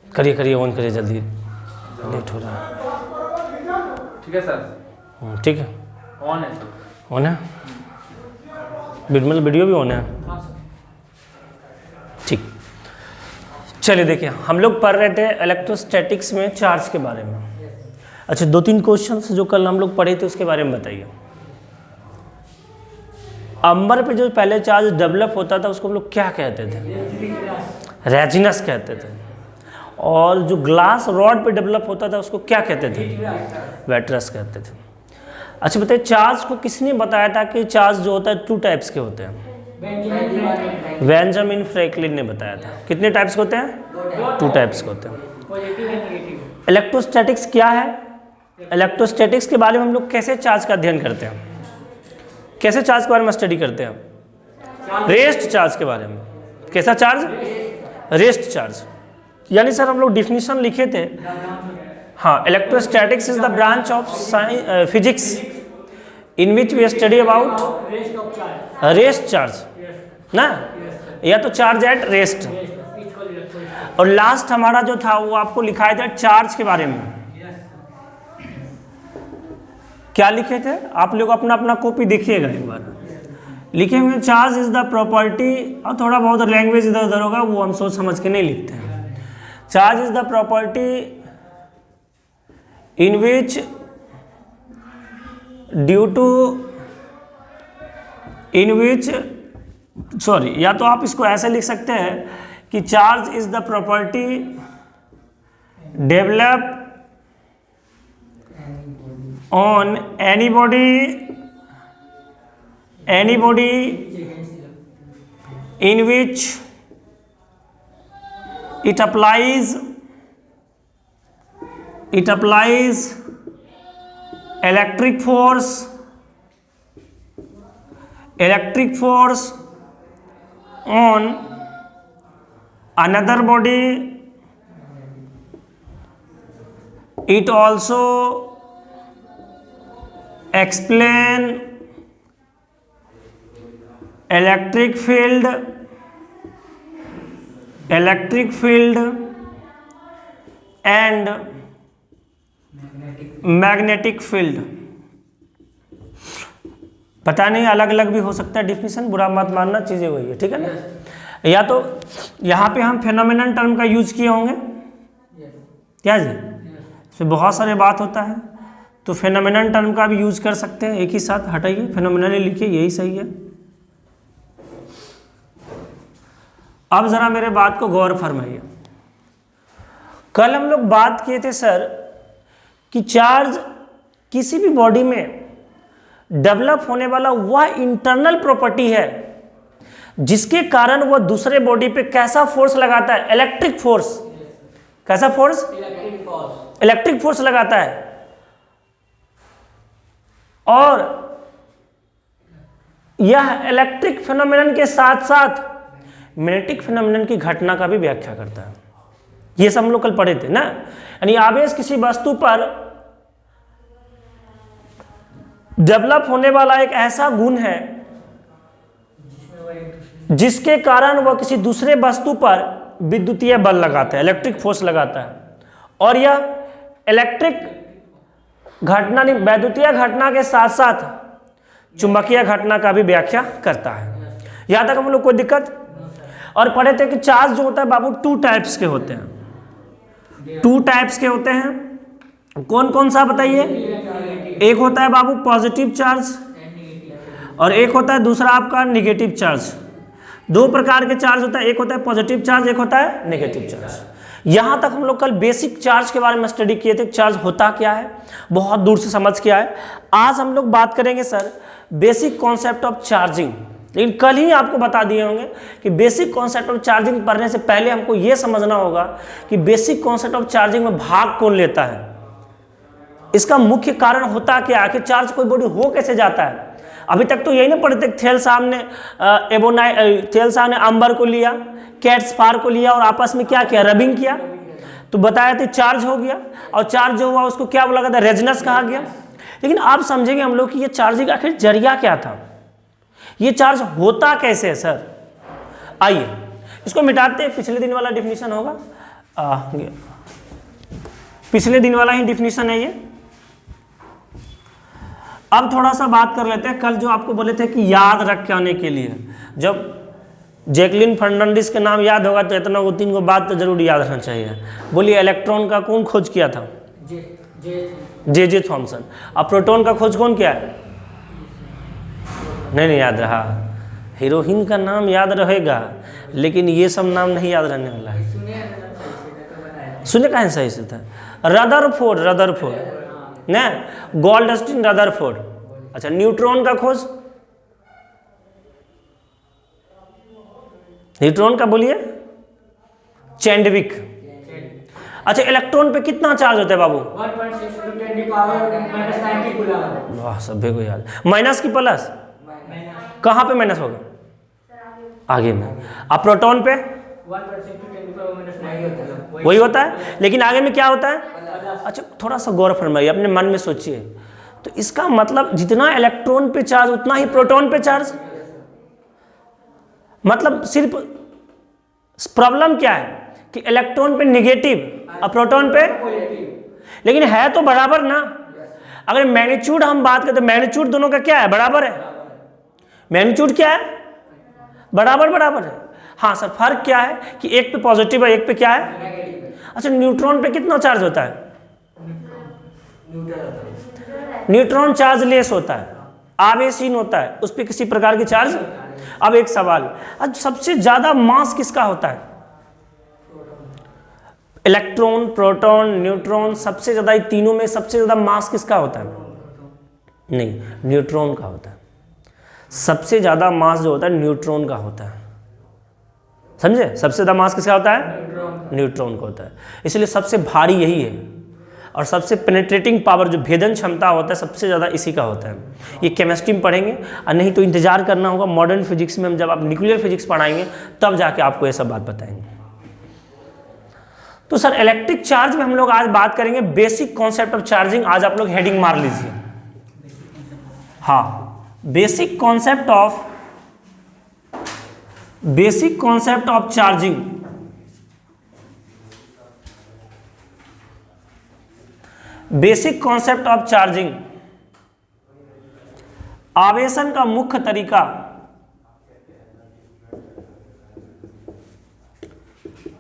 करिए करिए, ऑन करिए जल्दी, लेट हो रहा है। ठीक है सर। ठीक है, ऑन है सर। ऑन है, मतलब वीडियो भी ऑन है। हाँ सर। ठीक, चलिए देखिए, हम लोग पढ़ रहे थे इलेक्ट्रोस्टैटिक्स में चार्ज के बारे में। अच्छा, 2-3 क्वेश्चन जो कल हम लोग पढ़े थे उसके बारे में बताइए। अंबर पे जो पहले चार्ज डेवलप होता था उसको हम लोग क्या कहते थे? रेजिनस कहते थे। और जो ग्लास रॉड पे डेवलप होता था उसको क्या कहते थे? वेट्रस कहते थे। अच्छा बताइए, चार्ज को किसने बताया था कि चार्ज जो होता है 2 टाइप्स के होते हैं? बेंजामिन फ्रैंकलिन ने बताया था। कितने टाइप्स के होते हैं? 2 टाइप्स के होते हैं। इलेक्ट्रोस्टैटिक्स क्या है? इलेक्ट्रोस्टैटिक्स के बारे में हम लोग कैसे चार्ज का अध्ययन करते हैं, कैसे चार्ज के बारे में स्टडी करते हैं? रेस्ट चार्ज के बारे में। कैसा चार्ज? Rest charge. यानी सर हम लोग डिफिनीशन लिखे थे। हाँ, electrostatics is the branch of physics in which we study about rest charge ना, या तो चार्ज एट रेस्ट। और लास्ट हमारा जो था वो आपको लिखाया था चार्ज के बारे में। क्या लिखे थे आप लोग? अपना अपना कॉपी देखिएगा एक बार। लिखे हुए चार्ज इज द प्रॉपर्टी, और थोड़ा बहुत लैंग्वेज इधर उधर होगा वो हम सोच समझ के नहीं लिखते हैं। Charge is the property in which due to in which sorry, या तो आप इसको ऐसे लिख सकते हैं कि charge is the property develop on anybody in which it applies electric force on another body. It also explain electric field and magnetic field। पता नहीं, अलग अलग भी हो सकता है डिफिनीशन, बुरा मत मानना, चीज़ें वही है, ठीक है ना। या तो यहाँ पे हम फेनोमेनन टर्म का यूज किए होंगे, क्या जी? इसमें बहुत सारे बात होता है, तो फेनोमेनन टर्म का भी यूज कर सकते हैं। एक ही साथ हटाइए, फेनोमेनन लिखिए, यही सही है। अब जरा मेरे बात को गौर फरमाइए। कल हम लोग बात किए थे सर कि चार्ज किसी भी बॉडी में डेवलप होने वाला वह इंटरनल प्रॉपर्टी है जिसके कारण वह दूसरे बॉडी पे कैसा फोर्स लगाता है? Electric force. कैसा फोर्स? इलेक्ट्रिक फोर्स लगाता है। और यह इलेक्ट्रिक फिनोमेनन के साथ साथ मैग्नेटिक फिनोमेनन की घटना का भी व्याख्या करता है। ये सब हम लोग कल पढ़े थे ना। यानी आवेश किसी वस्तु पर डेवलप होने वाला एक ऐसा गुण है जिसके कारण वह किसी दूसरे वस्तु पर विद्युतीय बल लगाता है, इलेक्ट्रिक फोर्स लगाता है। और यह इलेक्ट्रिक घटना, वैद्युतीय घटना के साथ साथ चुंबकीय घटना का भी व्याख्या करता है। यहां तक हम लोग कोई दिक्कत? और पढ़े थे कि चार्ज जो होता है बाबू 2 टाइप्स के होते हैं। 2 टाइप्स के होते हैं। कौन कौन सा बताइए? एक होता है बाबू पॉजिटिव चार्ज और एक होता है दूसरा आपका निगेटिव चार्ज। 2 प्रकार के चार्ज होता है, एक होता है पॉजिटिव चार्ज, एक होता है नेगेटिव चार्ज। यहां तक हम लोग कल बेसिक चार्ज के बारे में स्टडी किए थे, चार्ज होता क्या है, बहुत दूर से समझ के आए। आज हम लोग बात करेंगे sir basic concept of charging. लेकिन कल ही आपको बता दिए होंगे कि बेसिक कॉन्सेप्ट ऑफ चार्जिंग पढ़ने से पहले हमको यह समझना होगा कि बेसिक कॉन्सेप्ट ऑफ चार्जिंग में भाग कौन लेता है, इसका मुख्य कारण होता क्या, आखिर चार्ज कोई बॉडी हो कैसे जाता है। अभी तक तो यही ना पढ़ते थेल साहब ने अंबर को लिया, कैट्स पार को लिया और आपस में क्या किया, रबिंग किया, तो बताया था चार्ज हो गया। और चार्ज जो हुआ उसको क्या बोला था, रेजोनेंस कहा गया। लेकिन आप समझेंगे हम लोग कि ये चार्जिंग आखिर जरिया क्या था, ये चार्ज होता कैसे है सर। आइए इसको मिटाते हैं, पिछले दिन वाला डिफिनीशन होगा। पिछले दिन वाला ही डिफिनीशन है ये। अब थोड़ा सा बात कर लेते हैं, कल जो आपको बोले थे कि याद रख के आने के लिए, जब जैकलिन फर्नांडिस के नाम याद होगा तो इतना वो 3 को बात तो जरूर याद रखना चाहिए। बोलिए इलेक्ट्रॉन का कौन खोज किया था? J Thomson. अब प्रोटॉन का खोज कौन किया है? नहीं याद रहा। हीरोइन का नाम याद रहेगा लेकिन ये सब नाम नहीं याद रहने वाला है। सुने कहाँ सही से था? रदरफोर्ड ना, गोल्डस्टीन रदरफोर्ड। अच्छा, न्यूट्रॉन का खोज? न्यूट्रॉन का बोलिए? चैंडविक। अच्छा, इलेक्ट्रॉन पे कितना चार्ज होता है बाबू? 1.6 × 10⁻⁻90 कूलम। वाह, सभी को याद। माइनस की प्लस? कहाँ पे माइनस होगा? आगे में। अब प्रोटॉन पे 1.6 × 10⁻⁹ होता है, वही होता है, लेकिन आगे में क्या होता है? अच्छा, थोड़ा सा गौर फरमाइए, अपने मन में सोचिए। तो इसका मतलब जितना इलेक्ट्रॉन पे चार्ज उतना ही प्रोटॉन पे चार्ज। मतलब सिर्फ प्रॉब्लम क्या है कि इलेक्ट्रॉन पे निगेटिव और प्रोटॉन पे, लेकिन है तो बराबर ना। अगर मैग्नीट्यूड हम बात करें तो मैग्नीट्यूड दोनों का क्या है? बराबर है। मैग्नीट्यूड क्या है? बराबर है। हाँ सर, फर्क क्या है कि एक पे पॉजिटिव है, एक पे क्या है? अच्छा, न्यूट्रॉन पे कितना चार्ज होता है? न्यूट्रॉन चार्ज लेस होता है, आवेशहीन होता है, उस पर किसी प्रकार की चार्ज। अब एक सवाल, अब सबसे ज्यादा मास किसका होता है? इलेक्ट्रॉन, प्रोटॉन, न्यूट्रॉन, सबसे ज्यादा, ये तीनों में सबसे ज्यादा मास किसका होता है? नहीं, न्यूट्रॉन का होता है। सबसे ज्यादा मास जो होता है न्यूट्रॉन का होता है। समझे? सबसे ज्यादा मास किसका होता है? न्यूट्रॉन का होता है। इसलिए सबसे भारी यही है, और सबसे पेनिट्रेटिंग पावर, जो भेदन क्षमता होता है, सबसे ज़्यादा इसी का होता है। ये केमिस्ट्री में पढ़ेंगे, और नहीं तो इंतजार करना होगा मॉडर्न फिजिक्स में। हम जब आप न्यूक्लियर फिजिक्स पढ़ाएंगे तब जाके आपको ये सब बात बताएंगे। तो सर, इलेक्ट्रिक चार्ज में हम लोग आज बात करेंगे बेसिक कॉन्सेप्ट ऑफ चार्जिंग। आज आप लोग हेडिंग मार लीजिए। हाँ, basic concept of charging. Basic concept of charging. आवेशन का मुख्य तरीका,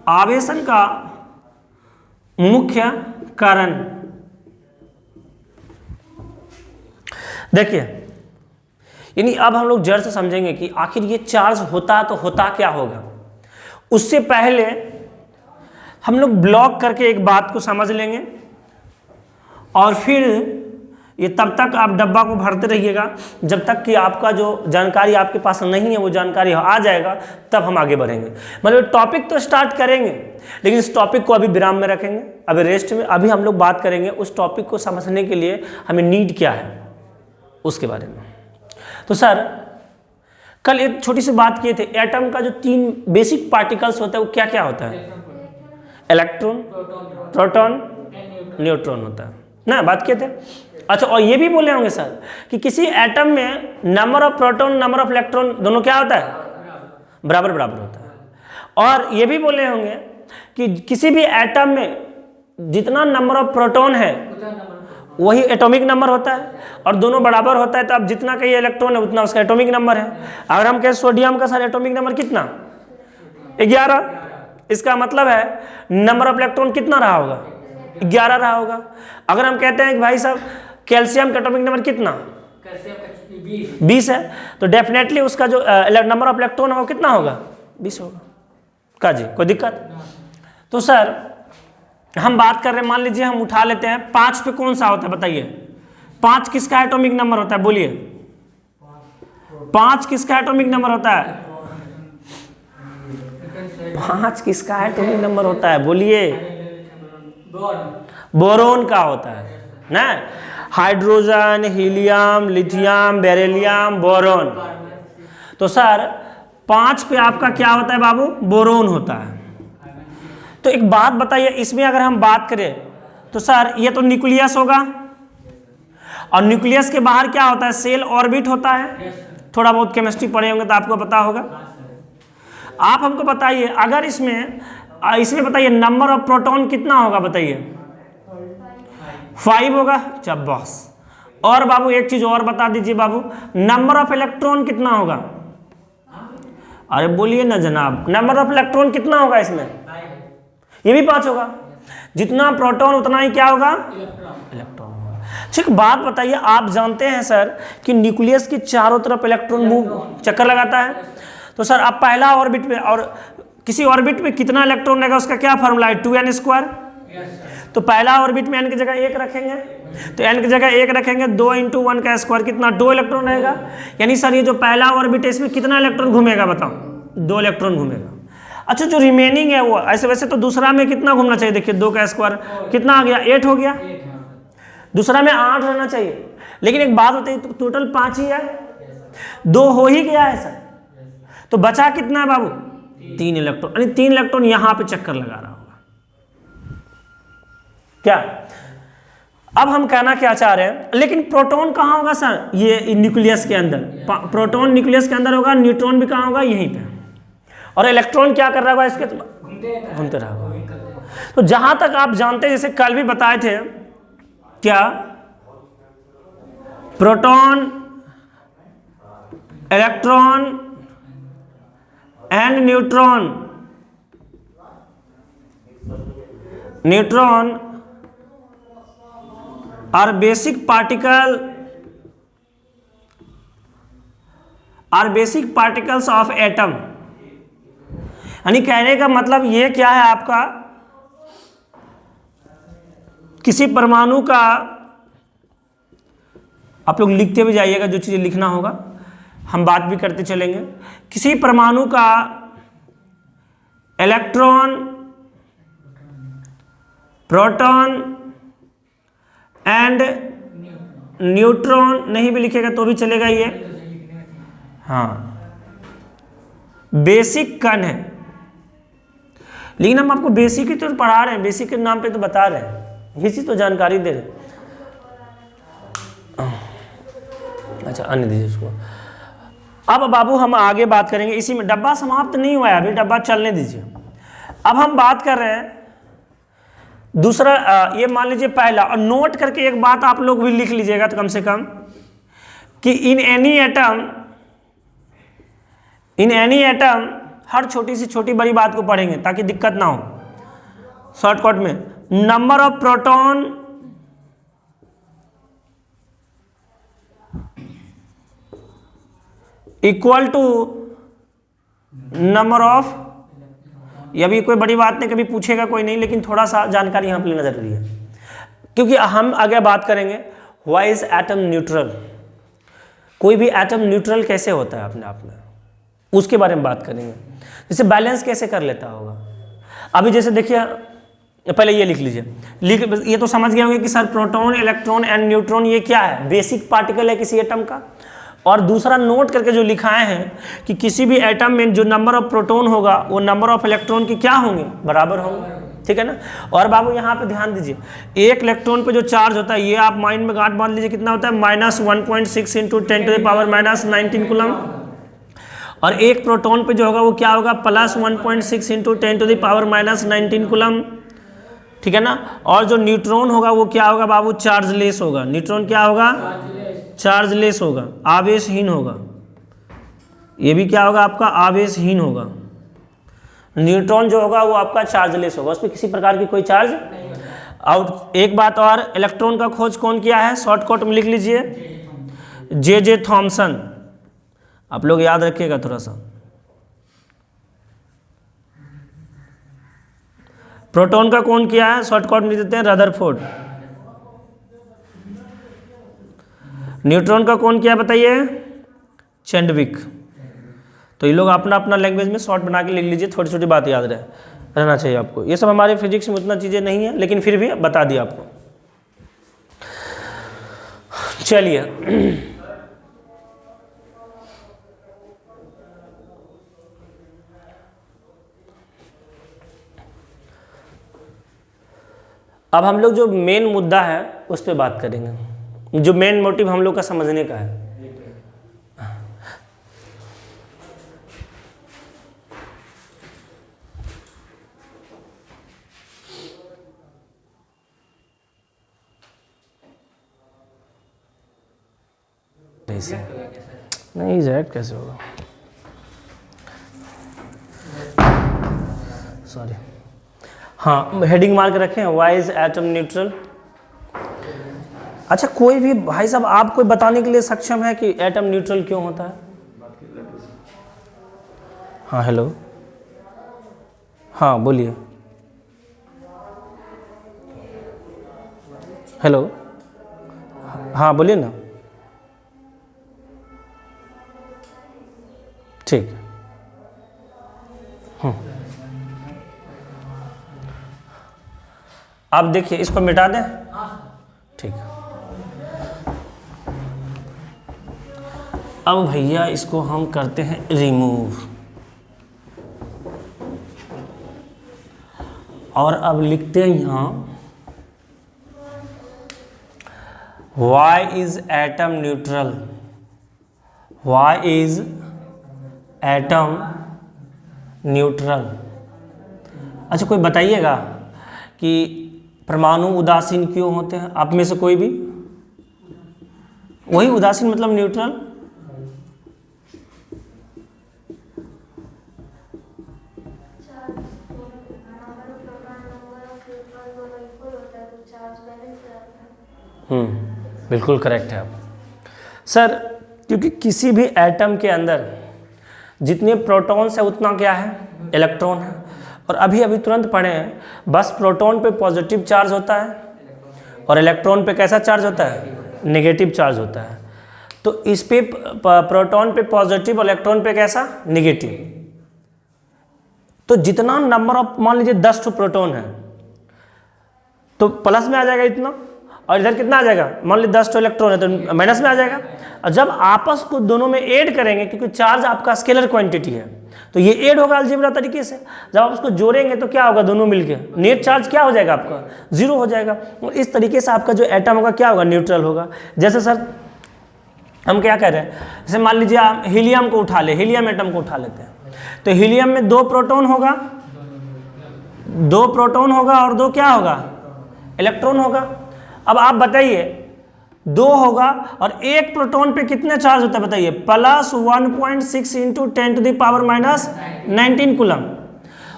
आवेशन का मुख्य कारण। देखिए, यानी अब हम लोग जड़ से समझेंगे कि आखिर ये चार्ज होता तो होता क्या होगा। उससे पहले हम लोग ब्लॉक करके एक बात को समझ लेंगे, और फिर ये तब तक आप डब्बा को भरते रहिएगा जब तक कि आपका जो जानकारी आपके पास नहीं है वो जानकारी आ जाएगा, तब हम आगे बढ़ेंगे। मतलब टॉपिक तो स्टार्ट करेंगे, लेकिन इस टॉपिक को अभी विराम में रखेंगे, अभी रेस्ट में। अभी हम लोग बात करेंगे उस टॉपिक को समझने के लिए हमें नीड क्या है उसके बारे में। तो सर, कल एक छोटी सी बात किए थे, एटम का जो 3 बेसिक पार्टिकल्स होता है वो क्या क्या होता है? इलेक्ट्रॉन, प्रोटॉन, न्यूट्रॉन होता है ना, बात किए थे। अच्छा, और ये भी बोले होंगे सर कि किसी एटम में number of proton, number of electron दोनों क्या होता है? बराबर होता है। और ये भी बोले होंगे कि किसी भी एटम में जितना नंबर ऑफ प्रोटॉन है वही एटॉमिक नंबर होता है, और दोनों बराबर होता है। तो अब जितना का ये इलेक्ट्रॉन है उतना उसका एटॉमिक नंबर है। अगर हम कहें सोडियम का सर एटॉमिक नंबर कितना? 11। इसका मतलब है नंबर ऑफ इलेक्ट्रॉन कितना रहा होगा? 11 रहा होगा। अगर हम कहते हैं कि भाई साहब कैल्शियम का एटॉमिक नंबर कितना? 20 है, तो डेफिनेटली उसका जो नंबर ऑफ इलेक्ट्रॉन है वो कितना होगा? 20 होगा। का जी कोई दिक्कत? तो सर, हम बात कर रहे हैं, मान लीजिए हम उठा लेते हैं 5 पे कौन सा होता है बताइए? 5 किसका एटॉमिक नंबर होता है? बोलिए, 5 किसका एटॉमिक नंबर होता है? 5 किसका एटॉमिक नंबर होता है? बोलिए, बोरोन का होता है ना। Hydrogen, helium, lithium, beryllium, boron. तो सर 5 पे आपका क्या होता है बाबू? बोरोन होता है। तो एक बात बताइए, इसमें अगर हम बात करें तो सर ये तो न्यूक्लियस होगा, और न्यूक्लियस के बाहर क्या होता है? सेल ऑर्बिट होता है। थोड़ा बहुत केमिस्ट्री पढ़े होंगे तो आपको पता होगा। आप हमको बताइए, अगर इसमें इसमें बताइए नंबर ऑफ प्रोटॉन कितना होगा बताइए? 5 होगा। जब बॉस। और बाबू एक चीज और बता दीजिए बाबू, नंबर ऑफ इलेक्ट्रॉन कितना होगा? अरे बोलिए ना जनाब, नंबर ऑफ इलेक्ट्रॉन कितना होगा इसमें? ये भी 5 होगा। जितना प्रोटॉन उतना ही क्या होगा? इलेक्ट्रॉन होगा। ठीक, बात बताइए, आप जानते हैं सर कि न्यूक्लियस की चारों तरफ इलेक्ट्रॉन मूव चक्कर लगाता है, तो सर आप पहला ऑर्बिट में और किसी ऑर्बिट में कितना इलेक्ट्रॉन रहेगा उसका क्या फॉर्मूला है? 2n²। तो पहला ऑर्बिट में n की जगह 1 रखेंगे, तो n की जगह 1 रखेंगे, 2 × 1 का स्क्वायर कितना? 2 इलेक्ट्रॉन रहेगा। यानी सर ये जो पहला ऑर्बिट है इसमें कितना इलेक्ट्रॉन घूमेगा बताओ? 2 इलेक्ट्रॉन घूमेगा। अच्छा, जो रिमेनिंग है वो ऐसे वैसे तो दूसरा में कितना घूमना चाहिए? देखिए 2 का स्क्वायर कितना आ गया? 8 हो गया। दूसरा में 8 रहना चाहिए, लेकिन एक बात बताइए, तो टोटल 5 ही है, 2 हो ही गया है सर, तो बचा कितना है बाबू? 3 इलेक्ट्रॉन। यानी 3 इलेक्ट्रॉन यहां पे चक्कर लगा रहा होगा क्या? अब हम कहना क्या चाह रहे हैं, लेकिन प्रोटॉन कहाँ होगा सर? ये न्यूक्लियस के अंदर। प्रोटॉन न्यूक्लियस के अंदर होगा, न्यूट्रॉन भी कहाँ होगा? यहीं पे। और इलेक्ट्रॉन क्या कर रहा होगा? इसके घूमते रहेगा। तो जहां तक आप जानते हैं, जैसे कल भी बताए थे, क्या proton, electron and neutron are basic particles of atom। यानी कहने का मतलब ये क्या है आपका, किसी परमाणु का, आप लोग लिखते भी जाइएगा जो चीजें लिखना होगा, हम बात भी करते चलेंगे। किसी परमाणु का इलेक्ट्रॉन, प्रोटॉन एंड न्यूट्रॉन नहीं भी लिखेगा तो भी चलेगा ये, हाँ, बेसिक कण है। लेकिन हम आपको बेसिक ही तो पढ़ा रहे हैं, बेसिक के नाम पे तो बता रहे हैं, ये चीज तो जानकारी दे रहे हैं। अच्छा, अन्य दीजिए उसको। अब बाबू हम आगे बात करेंगे, इसी में डब्बा समाप्त नहीं हुआ है अभी, डब्बा चलने दीजिए। अब हम बात कर रहे हैं दूसरा, ये मान लीजिए पहला, और नोट करके एक बात आप लोग भी लिख लीजिएगा तो कम से कम, कि इन एनी एटम हर छोटी सी छोटी बड़ी बात को पढ़ेंगे ताकि दिक्कत ना हो। शॉर्टकट में, number of proton equal to number of, ये भी कोई बड़ी बात नहीं, कभी पूछेगा कोई नहीं, लेकिन थोड़ा सा जानकारी यहाँ पर लेना जरूरी है, क्योंकि हम आगे बात करेंगे व्हाई इज एटम न्यूट्रल, कोई भी एटम न्यूट्रल कैसे होता है अपने आप में, उसके बारे में बात करेंगे। जैसे बैलेंस कैसे कर लेता होगा। अभी जैसे देखिए, पहले ये लिख लीजिए, ये तो समझ गए होंगे कि sir proton, electron and neutron ये क्या है? बेसिक पार्टिकल है किसी एटम का। और दूसरा नोट करके जो लिखाए हैं कि किसी भी एटम में जो नंबर ऑफ प्रोटॉन होगा वो नंबर ऑफ इलेक्ट्रॉन की क्या होंगे? बराबर होंगे, ठीक है ना। और बाबू यहाँ पे ध्यान दीजिए, एक इलेक्ट्रॉन पे जो चार्ज होता है, ये आप माइंड में गांठ बांध लीजिए, कितना होता है? -1.6 × 10⁻⁻19 कूलम। और एक प्रोटॉन पे जो होगा वो क्या होगा? +1.6 × 10⁻⁻19 कूलम, ठीक है ना। और जो न्यूट्रॉन होगा वो क्या होगा बाबू? चार्जलेस होगा। न्यूट्रॉन क्या होगा? चार्जलेस होगा, आवेशहीन होगा। ये भी क्या होगा आपका? आवेशहीन होगा। न्यूट्रॉन जो होगा वो आपका चार्जलेस होगा, उसमें किसी प्रकार की कोई चार्ज नहीं होगा। और एक बात और, इलेक्ट्रॉन का खोज कौन किया है? शॉर्टकट में लिख लीजिए, जे थॉमसन। आप लोग याद रखिएगा थोड़ा सा। प्रोटॉन का कौन किया है? शॉर्टकट में देते हैं रदरफोर्ड। न्यूट्रॉन का कौन किया बताइए? चैडविक। तो ये लोग अपना अपना लैंग्वेज में शॉर्ट बना के लिख लीजिए, छोटी छोटी बात याद रहना चाहिए आपको। ये सब हमारे फिजिक्स में उतना चीज़ें नहीं है, लेकिन फिर भी बता दिया आपको। चलिए, अब हम लोग जो मेन मुद्दा है उस पर बात करेंगे, जो मेन मोटिव हम लोग का समझने का है। सही से। Reject हो गया क्या सर? नहीं रिजेक्ट कैसे होगा, सॉरी। हाँ, हेडिंग मार के रखें, वाई इज एटम न्यूट्रल। अच्छा, कोई भी भाई साहब आप कोई बताने के लिए सक्षम है कि एटम न्यूट्रल क्यों होता है? हाँ हेलो, हाँ बोलिए, हेलो, हाँ बोलिए ना। ठीक, आप देखिए इसको मिटा दें। ठीक, अब भैया इसको हम करते हैं रिमूव, और अब लिखते हैं यहाँ y is atom neutral, y is atom neutral. अच्छा, कोई बताइएगा कि परमाणु उदासीन क्यों होते हैं? आप में से कोई भी? वही उदासीन मतलब न्यूट्रल। बिल्कुल करेक्ट है आप सर, क्योंकि किसी भी एटम के अंदर जितने प्रोटॉन्स है उतना क्या है, इलेक्ट्रॉन है। और अभी अभी तुरंत पढ़े हैं, बस प्रोटॉन पे पॉजिटिव चार्ज होता है और इलेक्ट्रॉन पे कैसा चार्ज होता है, नेगेटिव चार्ज होता है। तो इस पे प्रोटॉन पे पॉजिटिव और इलेक्ट्रॉन पे कैसा, नेगेटिव। तो जितना नंबर ऑफ, मान लीजिए 10 ठो प्रोटॉन है तो प्लस में आ जाएगा इतना, और इधर कितना आ जाएगा, मान लीजिए 10 ठो इलेक्ट्रॉन है तो माइनस में आ जाएगा। और जब आपस को दोनों में ऐड करेंगे, क्योंकि चार्ज आपका स्केलर क्वांटिटी है, तो ये ऐड होगा अलजेब्रा तरीके से। जब आप उसको जोड़ेंगे तो क्या होगा, दोनों मिलके नेट चार्ज क्या हो जाएगा आपका, 0 हो जाएगा। और इस तरीके से आपका जो एटम होगा क्या होगा, न्यूट्रल होगा। जैसे सर हम क्या कह रहे हैं, जैसे मान लीजिए आप हीलियम को उठा ले, हीलियम एटम को उठा लेते हैं, तो हीलियम में 2 प्रोटॉन होगा, 2 प्रोटॉन होगा और 2 क्या होगा, इलेक्ट्रॉन होगा। अब आप बताइए 2 होगा और एक प्रोटॉन पे कितने चार्ज होता है बताइए, प्लस 1.6 इंटू 10⁻19 कूलम।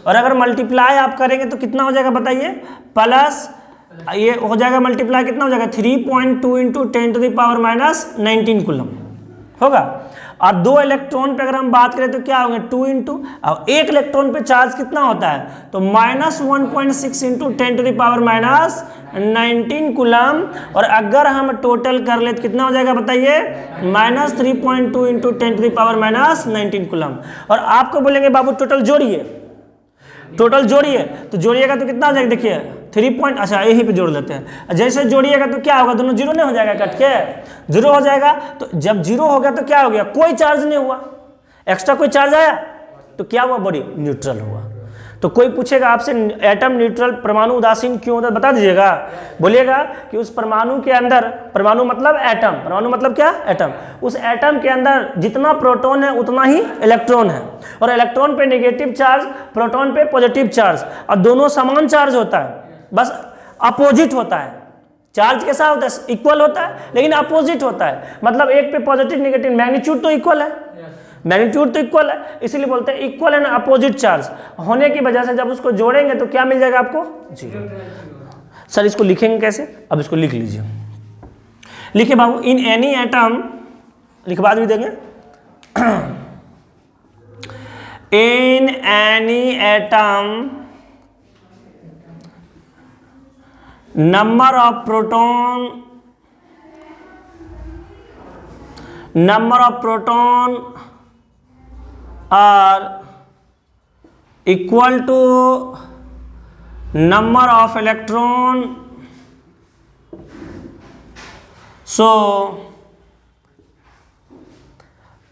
और अगर मल्टीप्लाई आप करेंगे तो कितना हो जाएगा बताइए, प्लस ये हो जाएगा मल्टीप्लाई कितना हो जाएगा, 3.2 इंटू 10⁻19 कूलम होगा। और 2 इलेक्ट्रॉन पे अगर हम बात करें तो क्या होंगे, 2 इंटू, और एक इलेक्ट्रॉन पे चार्ज कितना होता है, तो -1.6 इंटू 10⁻19 कूलम। और अगर हम टोटल कर ले तो कितना हो जाएगा बताइए, -3.2 इंटू 10⁻19 कूलम। और आपको बोलेंगे बाबू टोटल जोड़िए, टोटल जोड़िए, तो जोड़िएगा तो कितना हो जाएगा, देखिए 3 अच्छा यहीं पे जोड़ लेते हैं। जैसे जोड़िएगा तो क्या होगा, दोनों 0 नहीं हो जाएगा, कट के 0 हो जाएगा। तो जब 0 हो गया तो क्या हो गया, कोई चार्ज नहीं हुआ, एक्स्ट्रा कोई चार्ज आया तो क्या हुआ, बॉडी न्यूट्रल हुआ। तो कोई पूछेगा आपसे एटम न्यूट्रल, परमाणु उदासीन क्यों होता है, बता दीजिएगा। बोलिएगा कि उस परमाणु के अंदर, परमाणु मतलब एटम, परमाणु मतलब क्या, एटम, उस एटम के अंदर जितना प्रोटॉन है उतना ही इलेक्ट्रॉन है। और इलेक्ट्रॉन पे नेगेटिव चार्ज, प्रोटॉन पे पॉजिटिव चार्ज, और दोनों समान चार्ज होता है, बस अपोजिट होता है। चार्ज कैसा होता है, इक्वल होता है, लेकिन अपोजिट होता है। मतलब एक पे पॉजिटिव नेगेटिव, मैग्नीट्यूड तो इक्वल है, मैग्नीट्यूड तो इक्वल है, इसीलिए बोलते हैं इक्वल एंड अपोजिट चार्ज होने की वजह से जब उसको जोड़ेंगे तो क्या मिल जाएगा आपको, 0। सर इसको लिखेंगे कैसे, अब इसको लिख लीजिए, लिखिए बाबू, इन एनी एटम, लिखवा भी देंगे, in any atom number of proton are equal to number of electron, so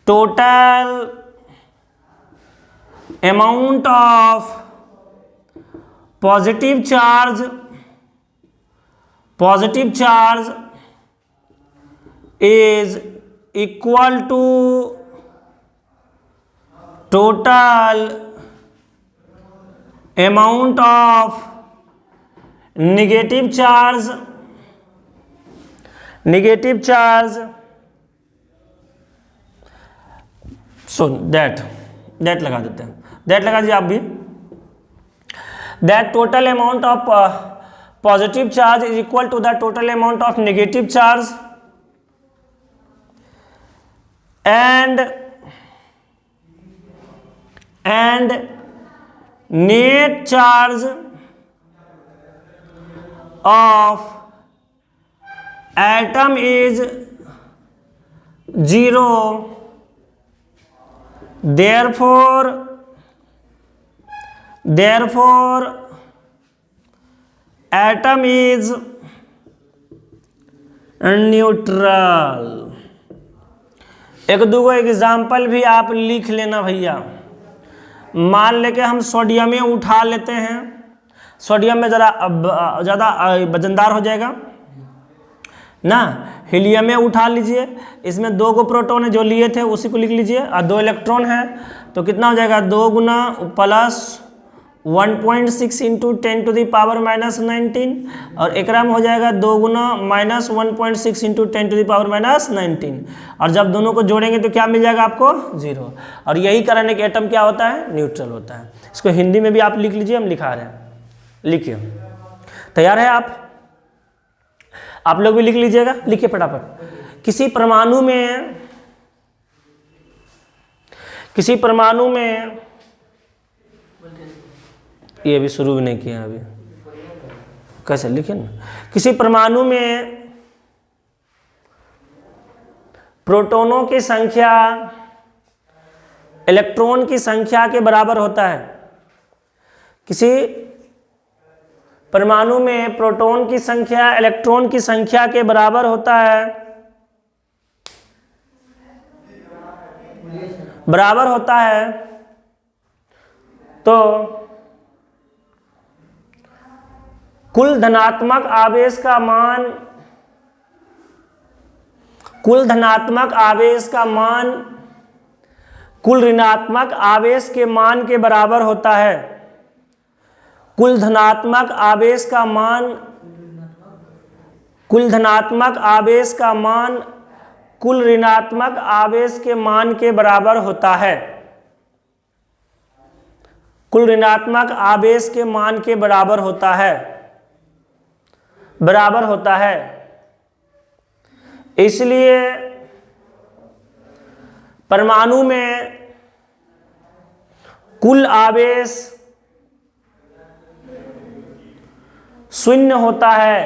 total amount of positive charge is equal to total amount of negative charge so that लगा देते हैं, that लगा दीजिए आप भी। That total amount of positive charge is equal to the total amount of negative charge and net charge of atom is 0, therefore atom is neutral। एक दूगो example भी आप लिख लेना भैया। मान लेके हम सोडियम में उठा लेते हैं, सोडियम में ज़्यादा वजनदार हो जाएगा ना। हीलियम में उठा लीजिए, इसमें 2 गो प्रोटॉन है जो लिए थे उसी को लिख लीजिए, और 2 इलेक्ट्रॉन है तो कितना हो जाएगा 2 गुना plus 1.6 into 10 to the power minus 19, और एकरा में हो जाएगा 2 गुना minus 1.6 into 10 to the power minus 19, और जब दोनों को जोड़ेंगे तो क्या मिल जाएगा आपको 0। और यही कारण है कि एटम क्या होता है, न्यूट्रल होता है। इसको हिंदी में भी आप लिख लीजिए, हम लिखा रहे हैं, लिखिए। तैयार है आप लोग भी लिख लीजिएगा, लिखिए फटाफट। किसी परमाणु में ये भी शुरू भी नहीं किया अभी, कैसे लिखिए ना। किसी परमाणु में प्रोटॉनों की संख्या इलेक्ट्रॉन की संख्या के बराबर होता है। किसी परमाणु में प्रोटॉन की संख्या इलेक्ट्रॉन की संख्या के बराबर होता है, तो कुल धनात्मक आवेश का मान कुल ऋणात्मक आवेश के मान के बराबर होता है। कुल धनात्मक आवेश का मान कुल ऋणात्मक आवेश के मान के बराबर होता है। कुल ऋणात्मक आवेश के मान के बराबर होता है। इसलिए परमाणु में कुल आवेश शून्य होता है।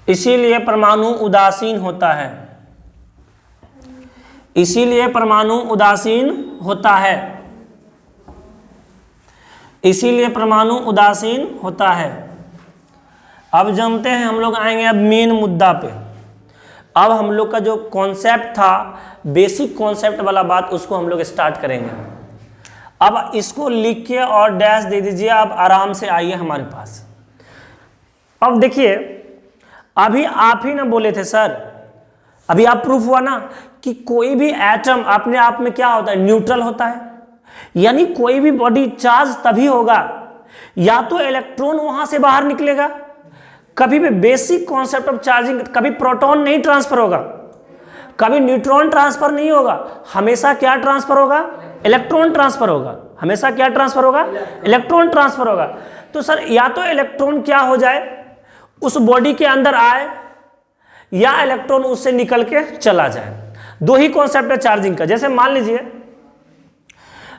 इसीलिए परमाणु उदासीन होता है। इसीलिए परमाणु उदासीन होता है। अब जानते हैं हम लोग आएंगे अब मेन मुद्दा पे। अब हम लोग का जो कॉन्सेप्ट था, बेसिक कॉन्सेप्ट वाला बात, उसको हम लोग स्टार्ट करेंगे। अब इसको लिख के और डैश दे दीजिए, आप आराम से आइए हमारे पास। अब देखिए, अभी आप ही ना बोले थे सर, अभी आप प्रूफ हुआ ना कि कोई भी एटम अपने आप में क्या होता है, न्यूट्रल होता है। यानी कोई भी बॉडी चार्ज तभी होगा या तो इलेक्ट्रॉन वहां से बाहर निकलेगा, कभी भी बेसिक कॉन्सेप्ट ऑफ चार्जिंग, कभी प्रोटॉन नहीं ट्रांसफर होगा, कभी न्यूट्रॉन ट्रांसफर नहीं होगा, हमेशा क्या ट्रांसफर होगा, इलेक्ट्रॉन ट्रांसफर होगा। हमेशा क्या ट्रांसफर होगा, इलेक्ट्रॉन ट्रांसफर होगा। तो सर या तो इलेक्ट्रॉन क्या हो जाए, उस बॉडी के अंदर आए, या इलेक्ट्रॉन उससे निकल के चला जाए। दो ही कॉन्सेप्ट है चार्जिंग का। जैसे मान लीजिए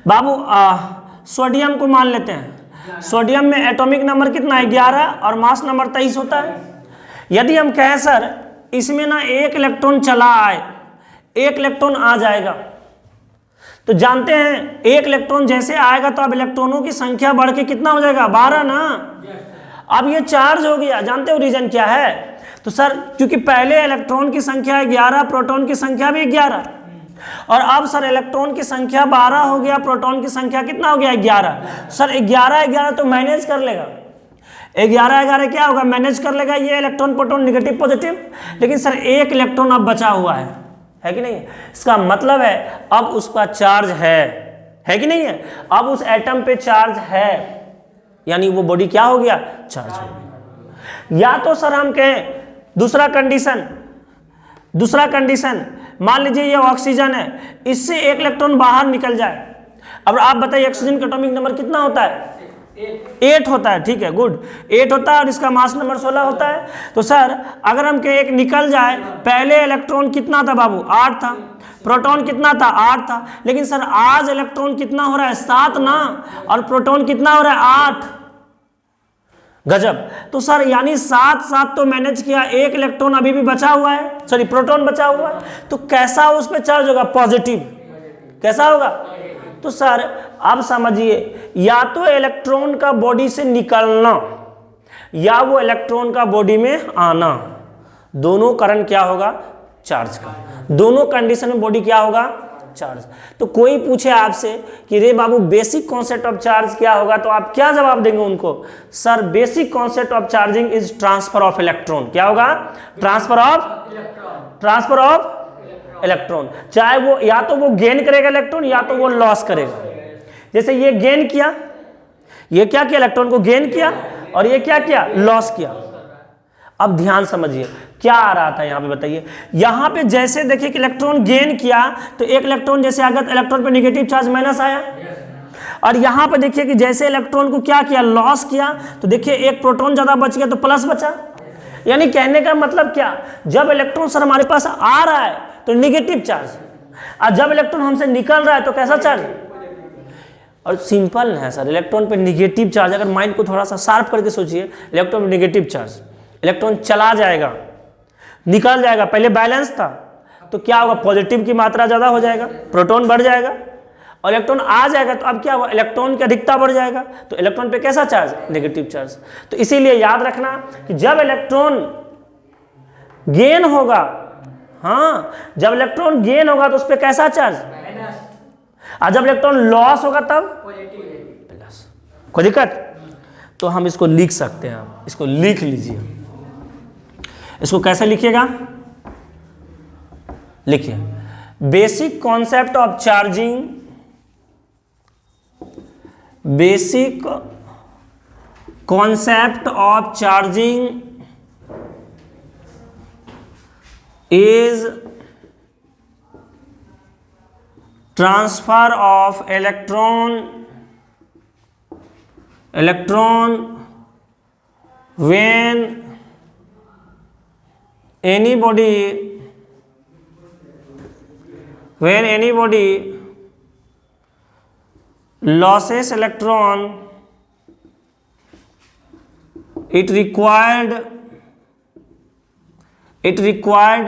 बाबू सोडियम को मान लेते हैं, सोडियम में एटॉमिक नंबर कितना है 11 और मास नंबर 23 होता है। यदि हम कहें सर इसमें ना एक इलेक्ट्रॉन चला आए, एक इलेक्ट्रॉन आ जाएगा, तो जानते हैं एक इलेक्ट्रॉन जैसे आएगा तो अब इलेक्ट्रॉनों की संख्या बढ़ के कितना हो जाएगा 12 ना। अब ये चार्ज हो गया। जानते हो रीजन क्या है? तो सर क्योंकि पहले इलेक्ट्रॉन की संख्या 11, प्रोटॉन की संख्या भी 11, और अब सर इलेक्ट्रॉन की संख्या 12 हो गया, प्रोटॉन की संख्या कितना हो गया 11। सर 11 तो मैनेज कर लेगा, 11 क्या होगा, मैनेज कर लेगा ये इलेक्ट्रॉन प्रोटॉन नेगेटिव पॉजिटिव। लेकिन सर एक इलेक्ट्रॉन अब बचा हुआ है कि नहीं है? इसका मतलब है अब उसका चार्ज है कि नहीं है? अब उस एटम पे चार्ज है, यानी वो बॉडी क्या हो गया, चार्ज हो गया। या तो सर हम कहें दूसरा कंडीशन, मान लीजिए ये ऑक्सीजन है, इससे एक इलेक्ट्रॉन बाहर निकल जाए। अब आप बताइए ऑक्सीजन का एटॉमिक नंबर कितना होता है? 8 होता है, ठीक है, गुड, 8 होता है और इसका मास नंबर 16 होता है। तो सर अगर हम के एक निकल जाए, पहले इलेक्ट्रॉन कितना था बाबू? 8 था। प्रोटॉन कितना था? 8 था। लेकिन सर आज इलेक्ट्रॉन कितना हो रहा है? 7 ना, और प्रोटॉन कितना हो रहा है? 8। गजब। तो सर यानी 7 तो मैनेज किया, एक इलेक्ट्रॉन अभी भी बचा हुआ है, सॉरी प्रोटॉन बचा हुआ है। तो कैसा उस पर चार्ज होगा? पॉजिटिव। कैसा होगा? तो सर अब समझिए, या तो इलेक्ट्रॉन का बॉडी से निकलना या वो इलेक्ट्रॉन का बॉडी में आना, दोनों कारण क्या होगा? चार्ज का। दोनों कंडीशन में बॉडी क्या होगा? चार्ज। तो कोई पूछे आपसे कि रे बाबू बेसिक कॉन्सेप्ट ऑफ चार्ज क्या होगा, तो आप क्या जवाब देंगे उनको? Sir basic concept of charging is transfer of electron. क्या होगा? Transfer of electron. चाहे वो या तो वो गेन करेगा इलेक्ट्रॉन या तो वो लॉस करेगा। जैसे ये गेन किया, ये क्या किया? इलेक्ट्रॉन को गेन किया, और ये क्या किया? लॉस किया। अब ध्यान समझिए क्या आ रहा था यहाँ पे, बताइए। यहाँ पे जैसे देखिए कि इलेक्ट्रॉन गेन किया तो एक इलेक्ट्रॉन जैसे अगर इलेक्ट्रॉन पे नेगेटिव चार्ज माइनस आया, और यहाँ पे देखिए कि जैसे इलेक्ट्रॉन को क्या किया? लॉस किया। तो देखिए एक प्रोटॉन ज्यादा बच गया तो प्लस बचा। यानी कहने का मतलब क्या? जब इलेक्ट्रॉन सर हमारे पास आ रहा है तो नेगेटिव चार्ज, और जब इलेक्ट्रॉन हमसे निकल रहा है तो कैसा चार्ज? और सिंपल है सर, इलेक्ट्रॉन पे नेगेटिव चार्ज, अगर माइंड को थोड़ा सा शार्प करके सोचिए, इलेक्ट्रॉन पे नेगेटिव चार्ज, इलेक्ट्रॉन चला जाएगा, निकल जाएगा, पहले बैलेंस था तो क्या होगा? पॉजिटिव की मात्रा ज़्यादा हो जाएगा, प्रोटॉन बढ़ जाएगा, और इलेक्ट्रॉन आ जाएगा तो अब क्या हुआ? इलेक्ट्रॉन की अधिकता बढ़ जाएगा, तो इलेक्ट्रॉन पे कैसा चार्ज? Negative charge. तो इसीलिए याद रखना कि जब इलेक्ट्रॉन गेन होगा, हाँ जब इलेक्ट्रॉन गेन होगा तो उस पर कैसा चार्ज? और जब इलेक्ट्रॉन लॉस होगा तब प्लस। कोई दिक्कत? तो हम इसको लिख सकते हैं, आप इसको लिख लीजिए। इसको कैसे लिखिएगा? लिखिए, basic concept of charging, basic concept of charging is transfer of electron when anybody loses electron, it required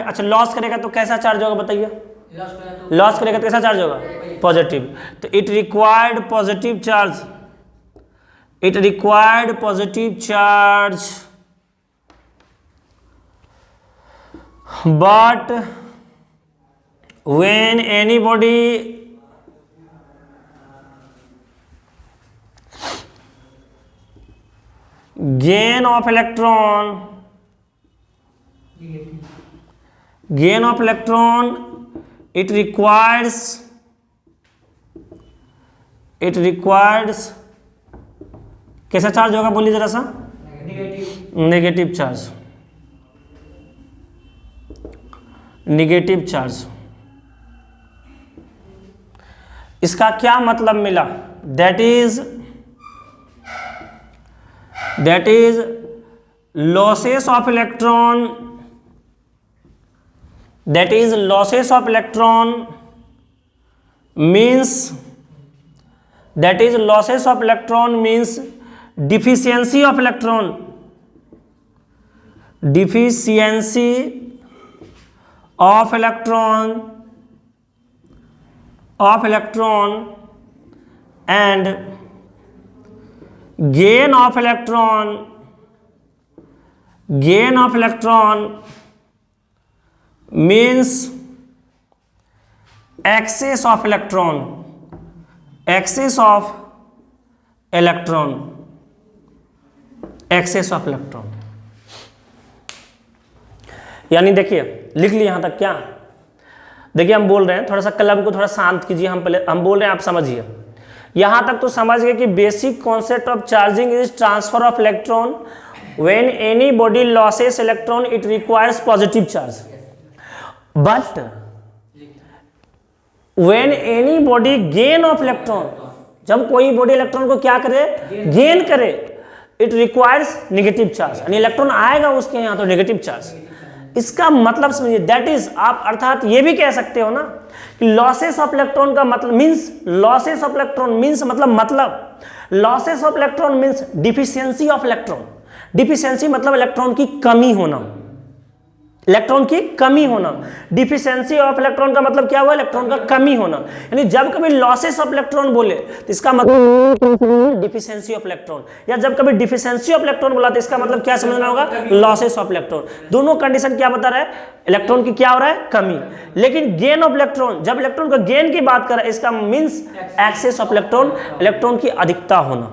अच्छा लॉस करेगा तो कैसा चार्ज होगा बताइए? लॉस करेगा तो कैसा चार्ज होगा? पॉजिटिव। तो it required positive charge, but when anybody gain of electron, it requires कैसा चार्ज होगा? बोलिए जरा सा। Negative charge. इसका क्या मतलब मिला? That is losses of electron means deficiency of electron and gain of electron means excess of electron, यानी देखिए लिख लिए यहां तक। क्या देखिए हम बोल रहे हैं, थोड़ा सा कलम को थोड़ा शांत कीजिए, हम बोल रहे हैं, आप समझिए। यहां तक तो समझ गए कि basic concept of charging is transfer of electron when any body loses electron it requires positive charge, but when any body gain of electron, जब कोई बॉडी इलेक्ट्रॉन को क्या करे, गेन करे, इट रिक्वायर्स नेगेटिव चार्ज, यानी electron आएगा उसके यहाँ तो नेगेटिव चार्ज। इसका मतलब समझिए, दैट इज, आप अर्थात ये भी कह सकते हो ना कि लॉसेस ऑफ इलेक्ट्रॉन का मतलब means, losses of electron means मतलब losses of electron means deficiency of electron. Deficiency मतलब इलेक्ट्रॉन की कमी होना, इलेक्ट्रॉन की कमी होना। डिफिशियंसी ऑफ इलेक्ट्रॉन का मतलब क्या हुआ, इलेक्ट्रॉन का कमी होना। यानी जब कभी लॉसेस ऑफ इलेक्ट्रॉन बोले तो इसका मतलब डिफिशियंसी ऑफ इलेक्ट्रॉन, या जब कभी डिफिशियंसी ऑफ इलेक्ट्रॉन बोला तो इसका मतलब क्या समझना होगा, लॉसेस ऑफ इलेक्ट्रॉन। दोनों कंडीशन क्या बता रहा है, इलेक्ट्रॉन की क्या हो रहा है, कमी। लेकिन गेन ऑफ इलेक्ट्रॉन, जब इलेक्ट्रॉन का गेन की बात कर रहा है, इसका means excess of electron, electron की अधिकता होना,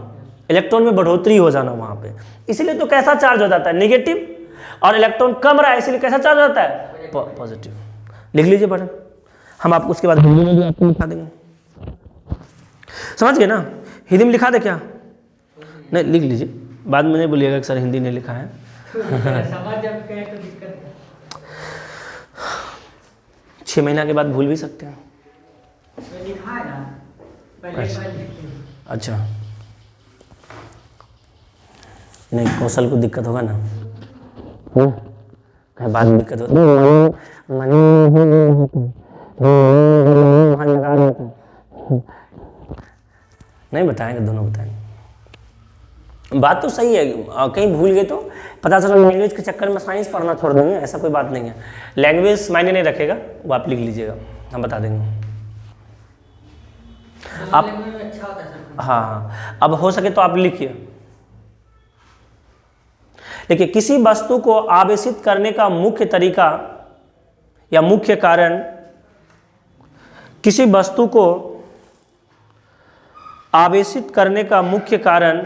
इलेक्ट्रॉन में बढ़ोतरी हो जाना वहां पे। इसीलिए तो कैसा चार्ज हो जाता है, नेगेटिव, और इलेक्ट्रॉन कम रहा है इसलिए कैसा चार्ज होता है, पॉजिटिव। लिख लीजिए बटन, हम आपको उसके बाद हिंदी में भी आपको लिखा देंगे, समझ गए ना। हिंदी में लिखा दे क्या, नहीं लिख लीजिए, बाद में नहीं बोलिएगा कि सर हिंदी नहीं लिखा है। समझ जब कहे तो दिक्कत है। 6 महीना के बाद भूल भी सकते हैं। तो लिखा है ना, पहले एक बार लिखिए। अच्छा, नहीं कौशल को दिक्कत होगा ना, बाद में दिक्कत होती नहीं, बताएंगे, दोनों बताएंगे। बात तो सही है, कहीं भूल गए तो पता चला लैंग्वेज के चक्कर में साइंस पढ़ना छोड़ देंगे, ऐसा कोई बात नहीं है। लैंग्वेज मायने नहीं रखेगा, वो आप लिख लीजिएगा, हम बता देंगे आप। अच्छा होता है। हाँ, अब हो सके तो आप लिखिए। देखिए, किसी वस्तु को आवेशित करने का मुख्य तरीका या मुख्य कारण, किसी वस्तु को आवेशित करने का मुख्य कारण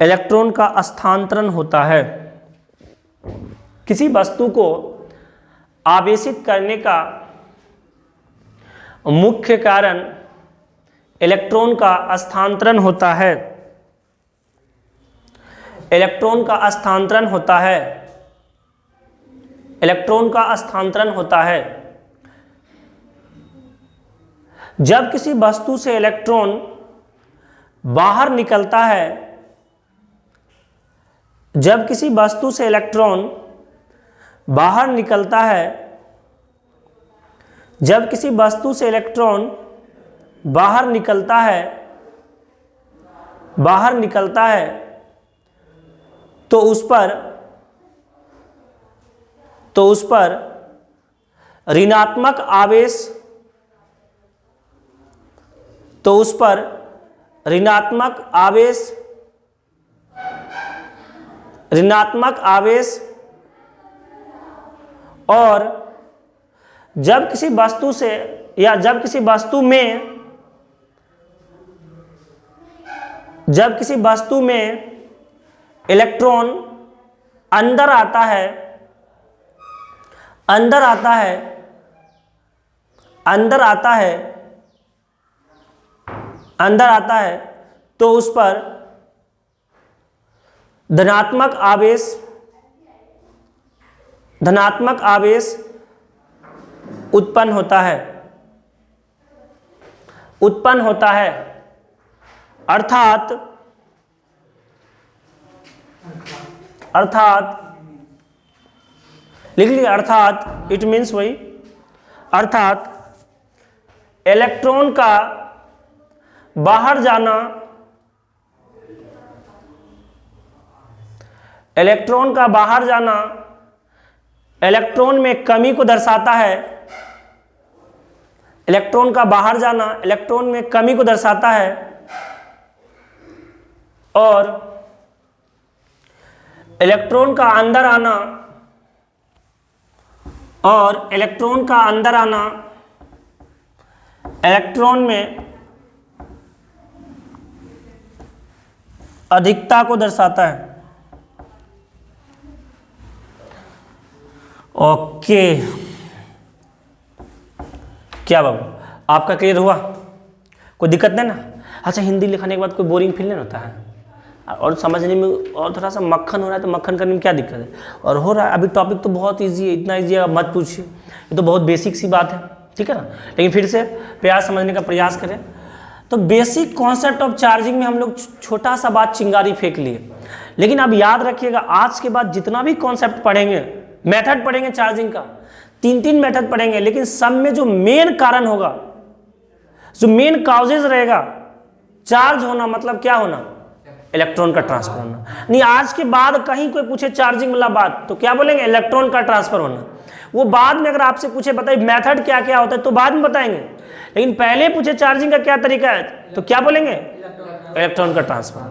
इलेक्ट्रॉन का स्थानांतरण होता है। किसी वस्तु को आवेशित करने का मुख्य कारण इलेक्ट्रॉन का स्थानांतरण होता है, इलेक्ट्रॉन का स्थानांतरण होता है, इलेक्ट्रॉन का स्थानांतरण होता है। जब किसी वस्तु से इलेक्ट्रॉन बाहर निकलता है, जब किसी वस्तु से इलेक्ट्रॉन बाहर निकलता है, जब किसी वस्तु से इलेक्ट्रॉन बाहर निकलता है, बाहर निकलता है, तो उस पर ऋणात्मक आवेश, तो उस पर ऋणात्मक आवेश, ऋणात्मक आवेश, और जब किसी वस्तु से या जब किसी वस्तु में, जब किसी वस्तु में इलेक्ट्रॉन अंदर आता है, अंदर आता है, अंदर आता है, अंदर आता है, तो उस पर धनात्मक आवेश, धनात्मक आवेश उत्पन्न होता है, उत्पन्न होता है। अर्थात लिख लीजिए, अर्थात इट मीन्स वही, अर्थात इलेक्ट्रॉन का बाहर जाना, इलेक्ट्रॉन का बाहर जाना इलेक्ट्रॉन में कमी को दर्शाता है, इलेक्ट्रॉन का बाहर जाना इलेक्ट्रॉन में कमी को दर्शाता है, और इलेक्ट्रॉन का अंदर आना, और इलेक्ट्रॉन का अंदर आना इलेक्ट्रॉन में अधिकता को दर्शाता है। ओके, क्या बाबू, आपका क्लियर हुआ? कोई दिक्कत नहीं ना? अच्छा, हिंदी लिखने के बाद कोई बोरिंग फील नहीं होता है? और समझने में और थोड़ा सा मक्खन हो रहा है तो मक्खन करने में क्या दिक्कत है, और हो रहा है। अभी टॉपिक तो बहुत ईजी है, इतना ईजी है मत पूछिए, ये तो बहुत बेसिक सी बात है, ठीक है ना। लेकिन फिर से प्रयास समझने का प्रयास करें। तो बेसिक कॉन्सेप्ट ऑफ चार्जिंग में हम लोग छोटा सा बात चिंगारी फेंक लिए, लेकिन अब याद रखिएगा आज के बाद जितना भी कॉन्सेप्ट पढ़ेंगे, मेथड पढ़ेंगे चार्जिंग का, 3 मेथड पढ़ेंगे, लेकिन सब में जो मेन कारण होगा, जो मेन काउजेज रहेगा चार्ज होना, मतलब क्या होना, इलेक्ट्रॉन का ट्रांसफर होना। नहीं आज के बाद कहीं कोई पूछे चार्जिंग वाला बात तो क्या बोलेंगे, इलेक्ट्रॉन का ट्रांसफर होना। वो बाद में अगर आपसे पूछे बताइए मेथड क्या क्या होता है तो बाद में बताएंगे, लेकिन पहले पूछे चार्जिंग का क्या तरीका है तो क्या बोलेंगे, इलेक्ट्रॉन का ट्रांसफर।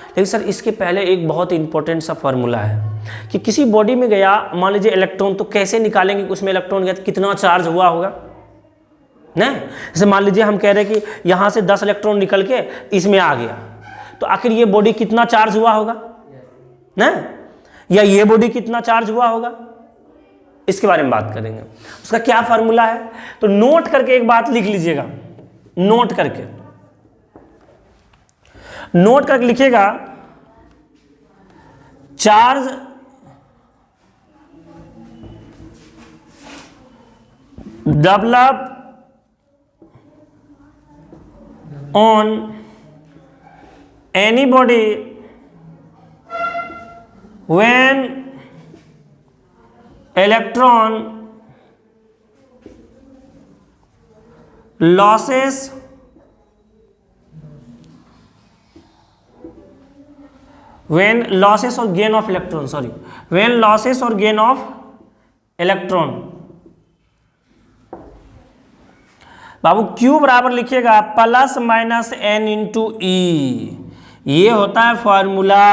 लेकिन सर इसके पहले एक बहुत इंपॉर्टेंट सा फॉर्मूला है कि किसी बॉडी में गया, मान लीजिए इलेक्ट्रॉन, तो कैसे निकालेंगे कि उसमें इलेक्ट्रॉन गया तो कितना चार्ज हुआ होगा ना। जैसे मान लीजिए हम कह रहे हैं कि यहाँ से 10 इलेक्ट्रॉन निकल के इसमें आ गया, तो आखिर ये बॉडी कितना चार्ज हुआ होगा ना, या ये बॉडी कितना चार्ज हुआ होगा, इसके बारे में बात करेंगे। उसका क्या फार्मूला है तो नोट करके एक बात लिख लीजिएगा, नोट करके लिखिएगा, charge develop on any body when electron losses or gain of electron, when losses or gain of electron। Babu Q बराबर लिखिएगा प्लस माइनस n इंटू ई, ये होता है फॉर्मूला।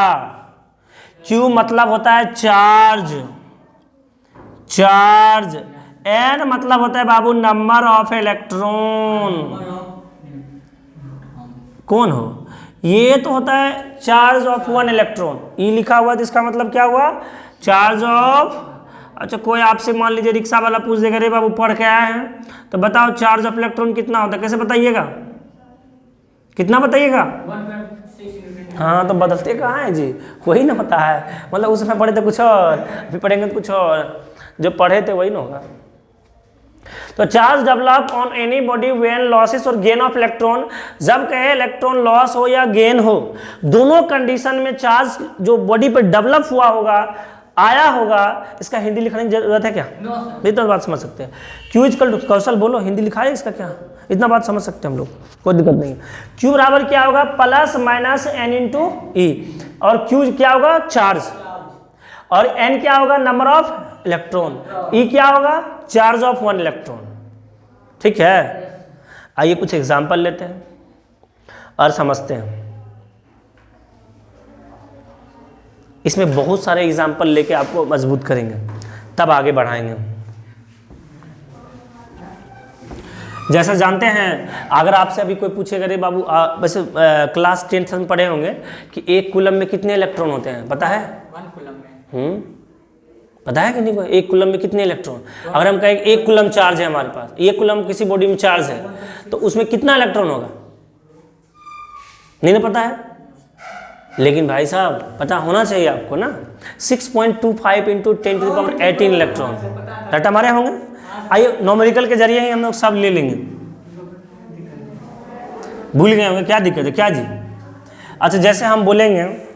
Q मतलब होता है चार्ज, n मतलब होता है बाबू नंबर ऑफ इलेक्ट्रॉन। कौन हो, ये तो होता है चार्ज ऑफ 1 इलेक्ट्रॉन, ई लिखा हुआ है तो इसका मतलब क्या हुआ, चार्ज ऑफ। अच्छा कोई आपसे मान लीजिए रिक्शा वाला पूछ देगा, रे बाबू पढ़ के आए हैं तो बताओ चार्ज ऑफ इलेक्ट्रॉन कितना होता है, कैसे बताइएगा, कितना बताइएगा। 1.6 हाँ तो बदलते कहाँ है जी, वही ना होता है, मतलब उस समय पढ़े थे कुछ और, अभी पढ़ेंगे तो कुछ और, जो पढ़े थे वही ना होगा। तो charge develop on any body when losses और गेन ऑफ इलेक्ट्रॉन, जब कहे इलेक्ट्रॉन लॉस हो या गेन हो, दोनों कंडीशन में चार्ज जो बॉडी पर डेवलप हुआ होगा, आया होगा, इसका हिंदी लिखने की जरूरत है क्या, नहीं तो बात समझ सकते हैं। क्यू इक्वल टू, कौशल बोलो हिंदी लिखा है इसका क्या, इतना बात समझ सकते हैं हम लोग, कोई दिक्कत नहीं है। क्यू बराबर क्या होगा, प्लस माइनस n इंटू ई, और क्यू क्या होगा, चार्ज, और n क्या होगा, नंबर ऑफ इलेक्ट्रॉन, ई क्या होगा, चार्ज ऑफ 1 इलेक्ट्रॉन। ठीक है, आइए कुछ एग्जाम्पल लेते हैं और समझते हैं। इसमें बहुत सारे एग्जाम्पल लेके आपको मजबूत करेंगे, तब आगे बढ़ाएंगे। जैसा जानते हैं, अगर आपसे अभी कोई पूछेगा रे बाबू वैसे क्लास 10th में पढ़े होंगे कि 1 कूलम में कितने इलेक्ट्रॉन होते हैं, पता है, 1 कूलम में पता है कि नहीं, 1 कूलम में कितने इलेक्ट्रॉन। अगर हम कहें 1 कूलम चार्ज है हमारे पास, 1 कूलम किसी बॉडी में चार्ज है, तो उसमें कितना इलेक्ट्रॉन होगा, नहीं ना पता है। लेकिन भाई साहब पता होना चाहिए आपको ना, 6.25 इंटू 10⁻18 इलेक्ट्रॉन डाटा हमारे होंगे। आइए नॉमेरिकल के जरिए ही हम लोग सब ले लेंगे, भूल गए होंगे, क्या दिक्कत है क्या जी। अच्छा जैसे हम बोलेंगे,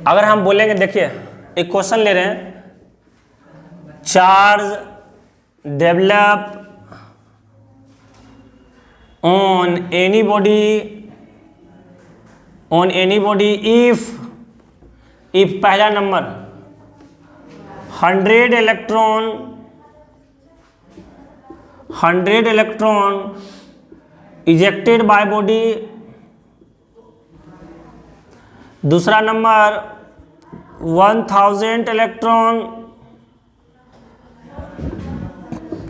अगर हम बोलेंगे, देखिए एक क्वेश्चन ले रहे हैं, charge develop on any body if पहला number 100 electron ejected by body, दूसरा number 1000 electron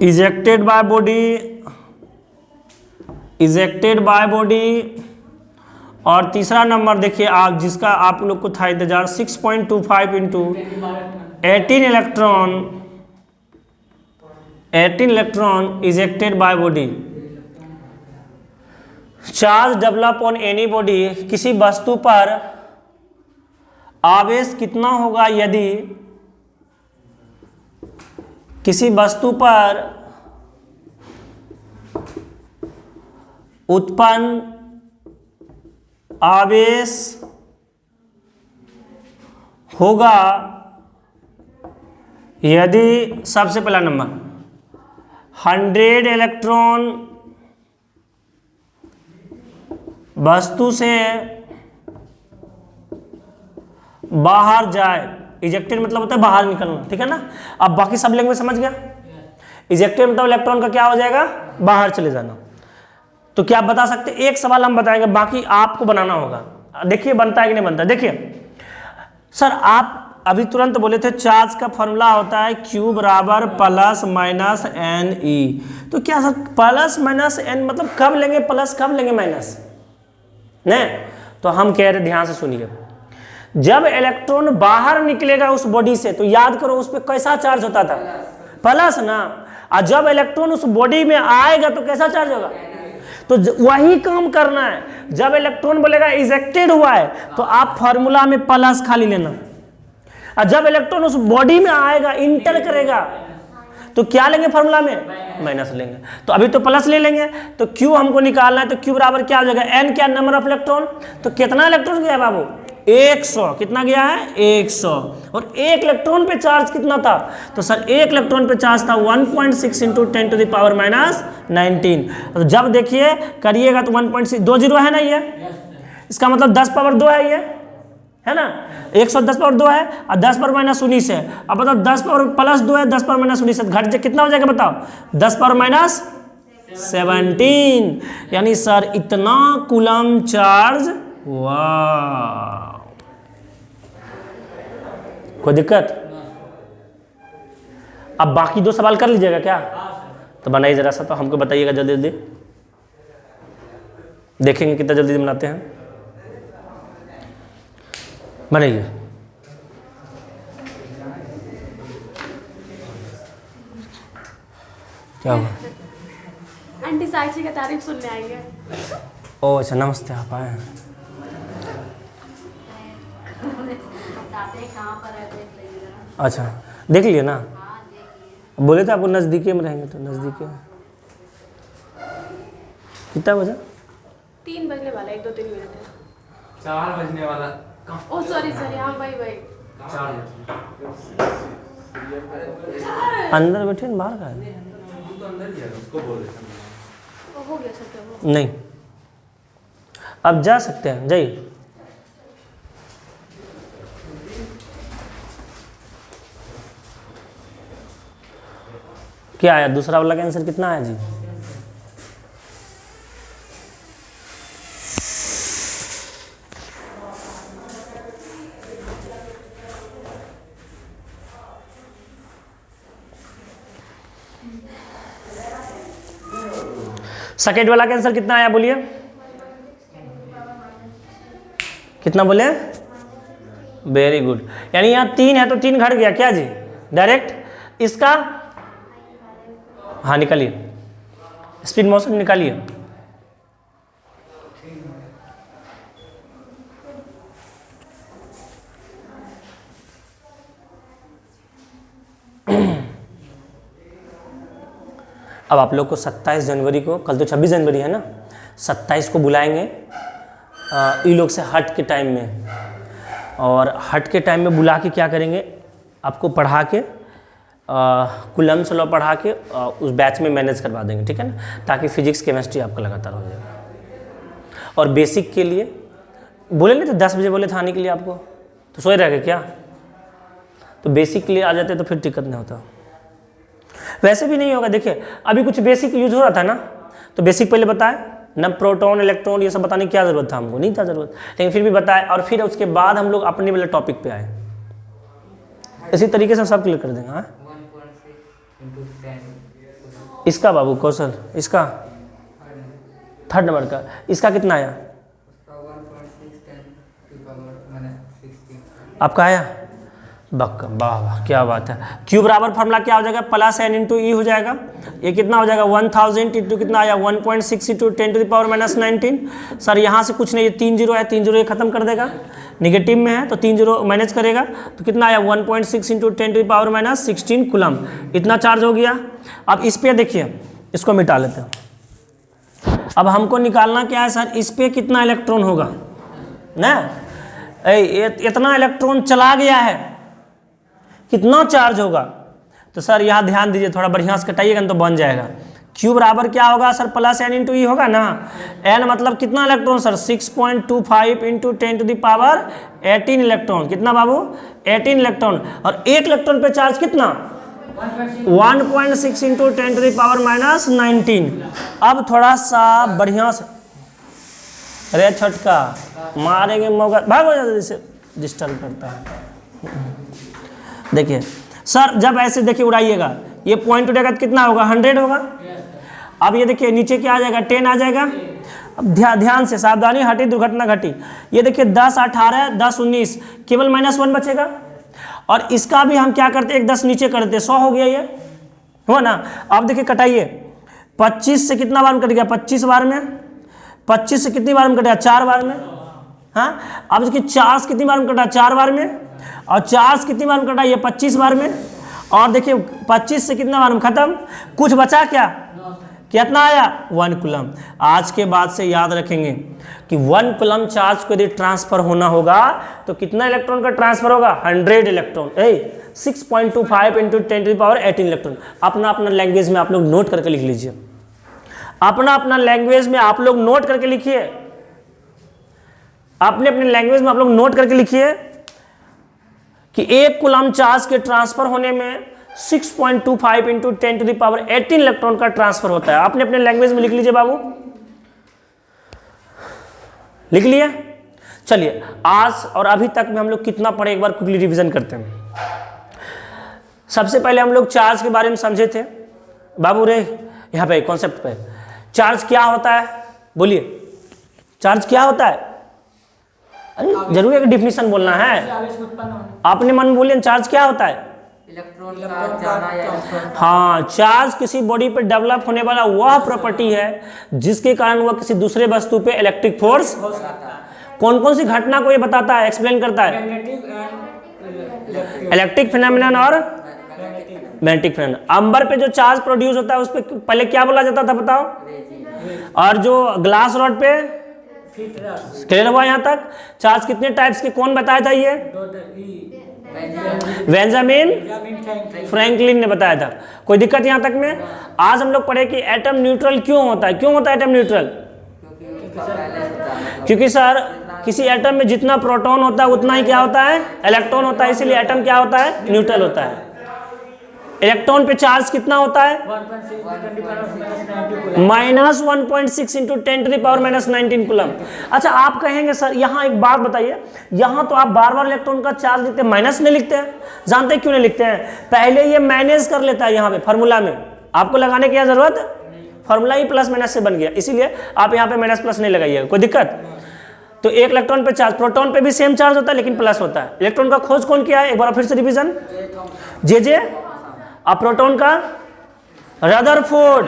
ejected by body, और तीसरा नंबर देखिए आप, जिसका आप लोग को था इंतजार, 6.25 into 18 electron ejected by body. Charge develop on any body, किसी वस्तु पर आवेश कितना होगा यदि किसी वस्तु पर उत्पन्न आवेश होगा यदि, सबसे पहला नंबर 100 इलेक्ट्रॉन वस्तु से बाहर जाए, इजेक्टेड मतलब होता है बाहर निकलना, ठीक है ना। अब बाकी सब लैंग्वेज समझ गया। इजेक्टेड मतलब इलेक्ट्रॉन का क्या हो जाएगा, बाहर चले जाना। तो क्या आप बता सकते, एक सवाल हम बताएंगे, बाकी आपको बनाना होगा। देखिए बनता है कि नहीं बनता। देखिए सर आप अभी तुरंत बोले थे चार्ज का फॉर्मूला होता है Q बराबर प्लस माइनस एन ई। तो क्या सर प्लस माइनस एन मतलब कब लेंगे प्लस कब लेंगे माइनस, नहीं? तो हम कह रहे ध्यान से सुनिए, जब इलेक्ट्रॉन बाहर निकलेगा उस बॉडी से तो याद करो उस पर कैसा चार्ज होता था, प्लस ना। और जब इलेक्ट्रॉन उस बॉडी में आएगा तो कैसा चार्ज होगा, तो वही काम करना है। जब इलेक्ट्रॉन बोलेगा इजेक्टेड हुआ है तो आप फॉर्मूला में प्लस खाली लेना, और जब इलेक्ट्रॉन उस बॉडी में आएगा इंटर करेगा तो क्या लेंगे फॉर्मूला में, माइनस लेंगे। तो अभी तो प्लस ले लेंगे, तो Q हमको निकालना है, तो Q बराबर क्या हो जाएगा, N क्या नंबर ऑफ इलेक्ट्रॉन। तो कितना इलेक्ट्रॉन गया है बाबू, 100। कितना गया है, 100। और एक इलेक्ट्रॉन पे चार्ज कितना था, तो सर एक इलेक्ट्रॉन पे चार्ज था 1.6 into 10 to the power minus 19। तो जब देखिए करिएगा तो 1.6 2 जीरो है ना, ये इसका मतलब 10 पावर 2 है, ये है ना। 110 पावर 2 है और 10 पावर माइनस 19 है। अब बताओ 10 पावर प्लस 2 है, 10 पावर माइनस 19 है, घट कितना हो जाएगा बताओ, 10 पावर माइनस 17। यानी सर इतना कूलम चार्ज। वाह, कोई दिक्कत। अब बाकी 2 सवाल कर लीजिएगा क्या, तो बनाइए जरा सा, तो हमको बताइएगा जल्दी जल्दी, देखेंगे कितना जल्दी बनाते हैं। बनाइए। क्या हुआ, आंटी साक्षी का तारीफ सुनने आई है। ओ अच्छा, नमस्ते, आप आए हैं। अच्छा देख लिए ना, बोले थे आपको नज़दीकी में रहेंगे, तो नज़दीकी में कितना बजा, 3 बजने वाला, 1-2-3 मिनट है। 4 बजने वाला। ओ सॉरी सॉरी, हाँ भाई 4 अंदर बैठे ना, बाहर का है? तो अंदर ही है, उसको बोल देते हैं। हो गया सब वो। नहीं, अब जा सकते हैं, जाइए। क्या आया दूसरा वाला का आंसर कितना आया जी, सेकेंड वाला का आंसर कितना आया बोलिए, कितना बोले, वेरी गुड। यानी यहाँ 3 है तो 3 घट गया क्या जी, डायरेक्ट इसका, हाँ निकालिए, स्पीड मोशन निकालिए। अब आप लोग को 27 जनवरी को, कल तो 26 जनवरी है ना, 27 को बुलाएंगे ई लोग से हट के टाइम में, और हट के टाइम में बुला के क्या करेंगे, आपको पढ़ा के कूलम से लॉ पढ़ा के उस बैच में मैनेज करवा देंगे, ठीक है ना, ताकि फिजिक्स केमिस्ट्री आपका लगातार हो जाएगा। और बेसिक के लिए बोले नहीं तो 10 बजे बोले था आने के लिए आपको, तो सोए रह गए क्या, तो बेसिक के लिए आ जाते तो फिर टिकट नहीं होता। वैसे भी नहीं होगा, देखिए अभी कुछ बेसिक यूज हो रहा था ना, तो बेसिक पहले बताए ना, प्रोटॉन इलेक्ट्रॉन ये सब बताने की क्या ज़रूरत था, हमको नहीं था ज़रूरत, लेकिन फिर भी बताए, और फिर उसके बाद हम लोग अपने वाले टॉपिक पे आए, इसी तरीके से सब क्लियर कर देंगे। हाँ इसका बाबू कौशल, इसका 3rd नंबर का, इसका कितना आया आपका आया, बक्का, वाह वाह क्या बात है। क्यू बराबर फॉर्मूला क्या हो जाएगा, प्लस एन इंटू ई हो जाएगा। ये कितना हो जाएगा 1000 इंटू कितना आया 1.6 इंटू 10⁻⁻19। सर यहाँ से कुछ नहीं, ये 3 जीरो है, 3 जीरो ये खत्म कर देगा, निगेटिव में है तो 3 जीरो मैनेज करेगा, तो कितना आया 1.6 इंटू 10⁻16 कूलम, इतना चार्ज हो गया। अब इस पे देखिए, इसको मिटा लेते हैं। अब हमको निकालना क्या है सर, इस पे कितना इलेक्ट्रॉन होगा ना, इतना इलेक्ट्रॉन चला गया है, कितना चार्ज होगा। तो सर यहाँ ध्यान दीजिए, थोड़ा बढ़िया से कटाइएगा तो बन जाएगा। क्यू बराबर क्या होगा सर, प्लस एन इंटू ई होगा ना। एन मतलब कितना इलेक्ट्रॉन सर, 6.25 इंटू 10⁻18 इलेक्ट्रॉन। कितना बाबू, 18 इलेक्ट्रॉन। और एक इलेक्ट्रॉन पे चार्ज कितना, 1.6 इंटू 10⁻19। अब थोड़ा सा बढ़िया से, अरे छटका मारेंगे मौका, भागो जल्दी से, डिस्टर्ब करता है। देखिए सर, जब ऐसे देखिए उड़ाइएगा, ये पॉइंट उड़ेगा तो कितना होगा, 100 होगा। अब ये देखिए नीचे क्या आ जाएगा, 10 आ जाएगा। अब ध्यान से, सावधानी हटी दुर्घटना घटी। ये देखिए 10 18 10 19, केवल -1 बचेगा। और इसका भी हम क्या करते हैं, एक 10 नीचे करते हैं, 100 हो गया ये, हो ना। अब देखिए कटाइए, 25 से कितना बार में कट गया, 25 बार में। 25 से कितनी बार में कटा, 4 बार में। हाँ, अब देखिए 4 से कितनी बार में कटा, 4 बार में। और 4 से कितनी बार में कटा, ये 25 बार में। और देखिए 25 से कितना बार में खत्म, कुछ बचा क्या, कितना आया 1 कूलम। आज के बाद से याद रखेंगे कि 1 कूलम चार्ज को यदि ट्रांसफर होना होगा तो कितना इलेक्ट्रॉन का ट्रांसफर होगा, 100 इलेक्ट्रॉन। 6.25 into 10⁻18 electron. अपना अपना लैंग्वेज में आप लोग नोट करके लिख लीजिए, अपना अपना लैंग्वेज में आप लोग नोट करके लिखिए, अपने अपने लैंग्वेज में आप लोग नोट करके लिखिए कि 1 कूलम चार्ज के ट्रांसफर होने में 6.25 इंटू 10⁻18 इलेक्ट्रॉन का ट्रांसफर होता है। आपने अपने लैंग्वेज में लिख लीजिए बाबू, लिख लिए। चलिए आज और अभी तक में हम लोग कितना पढ़े, एक बार क्विकली रिवीजन करते हैं। सबसे पहले हम लोग चार्ज के बारे में समझे थे बाबू रे, यहाँ पे कॉन्सेप्ट पे, चार्ज क्या होता है, बोलिए चार्ज क्या होता है। अरे जरूर एक डिफिनीशन बोलना है, अपने मन में बोलिए चार्ज क्या होता है। इलेक्ट्रॉन का जाना या हाँ, चार्ज किसी बॉडी पर डेवलप होने वाला वह प्रॉपर्टी है जिसके कारण वह किसी दूसरे वस्तु पे इलेक्ट्रिक फोर्स, कौन कौन सी घटना को ये बताता है, एक्सप्लेन करता है, इलेक्ट्रिक फिनोमेनन और मैग्नेटिक फिनोमेनन। अंबर पे जो चार्ज प्रोड्यूस होता है उस पर पहले क्या बोला जाता था बताओ, और जो ग्लास रॉड पे, क्लियर हुआ यहाँ तक। चार्ज कितने टाइप्स के कौन बताया था, ये बेंजामिन फ्रैंकलिन ने बताया था। कोई दिक्कत यहाँ तक में। आज हम लोग पढ़े कि एटम न्यूट्रल क्यों होता है, क्यों होता है एटम न्यूट्रल, क्योंकि सर किसी एटम में जितना प्रोटॉन होता है उतना ही क्या होता है, इलेक्ट्रॉन होता है, इसीलिए एटम क्या होता है, न्यूट्रल होता है। इलेक्ट्रॉन पे चार्ज कितना होता है, -1.6 इंटू 10⁻19 कूलम। अच्छा आप कहेंगे सर यहाँ एक बात बताइए, यहाँ तो आप बार बार इलेक्ट्रॉन का चार्ज लिखते हैं, माइनस नहीं लिखते हैं, जानते हैं क्यों नहीं लिखते हैं, पहले ये मैनेज कर लेता है यहाँ पे फार्मूला में, आपको लगाने की क्या जरूरत, फार्मूला ही प्लस माइनस से बन गया, इसीलिए आप यहाँ पे माइनस प्लस नहीं लगाइएगा, कोई दिक्कत। तो एक इलेक्ट्रॉन पे चार्ज, प्रोटॉन पे भी सेम चार्ज होता है लेकिन प्लस होता है। इलेक्ट्रॉन का खोज कौन किया है, एक बार फिर से रिवीजन, जे। अब प्रोटॉन का रदरफोर्ड,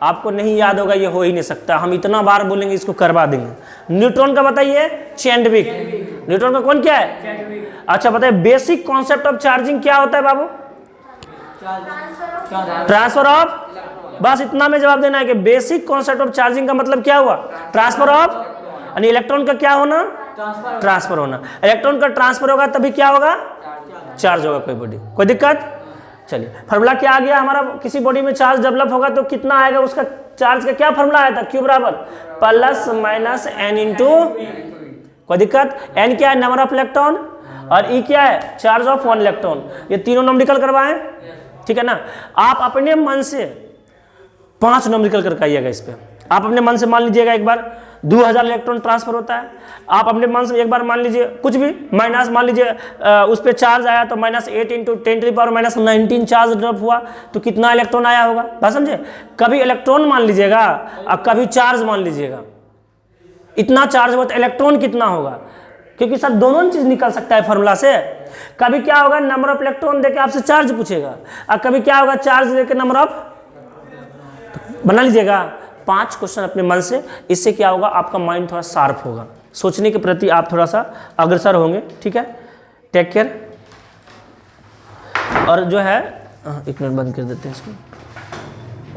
आपको नहीं याद होगा, ये हो ही नहीं सकता, हम इतना बार बोलेंगे इसको करवा देंगे। न्यूट्रॉन का बताइए, चैडविक। न्यूट्रॉन का कौन क्या है, अच्छा बताइए बेसिक कॉन्सेप्ट ऑफ चार्जिंग क्या होता है बाबू, ट्रांसफर ऑफ, बस इतना में जवाब देना है कि बेसिक कॉन्सेप्ट ऑफ चार्जिंग का मतलब क्या हुआ, ट्रांसफर ऑफ, यानी इलेक्ट्रॉन का क्या होना, ट्रांसफर होना। इलेक्ट्रॉन का ट्रांसफर होगा तभी क्या होगा, चार्ज होगा कोई बॉडी, कोई दिक्कत। चलिए फार्मूला क्या आ गया हमारा, किसी बॉडी में चार्ज डेवलप होगा तो कितना आएगा, उसका चार्ज का क्या फार्मूला आया था, क्यू बराबर प्लस माइनस एन इंटू, कोई दिक्कत। एन क्या है, नंबर ऑफ इलेक्ट्रॉन, और ई क्या है, चार्ज ऑफ 1 इलेक्ट्रॉन। ये तीनों नंबरिकल करवाएं, ठीक है ना। आप अपने मन से 5 नंबरिकल करके आइएगा इस पे, आप अपने मन से मान लीजिएगा एक बार 2000 इलेक्ट्रॉन ट्रांसफर होता है, आप अपने मन से एक बार मान लीजिए कुछ भी माइनस, मान लीजिए उस पर चार्ज आया तो -8 इंटू 10⁻19 चार्ज ड्रॉप हुआ तो कितना इलेक्ट्रॉन आया होगा, बात समझे। कभी इलेक्ट्रॉन मान लीजिएगा और कभी चार्ज मान लीजिएगा, इतना चार्ज हुआ तो इलेक्ट्रॉन कितना होगा, क्योंकि सर दोनों चीज़ निकल सकता है फार्मूला से। कभी क्या होगा, नंबर ऑफ इलेक्ट्रॉन देके आपसे चार्ज पूछेगा, और कभी क्या होगा, चार्ज देके नंबर ऑफ, बना लीजिएगा 5 क्वेश्चन अपने मन से। इससे क्या होगा, आपका माइंड थोड़ा शार्प होगा, सोचने के प्रति आप थोड़ा सा अग्रसर होंगे। ठीक है, टेक केयर। और जो है, एक मिनट बंद कर देते हैं इसको।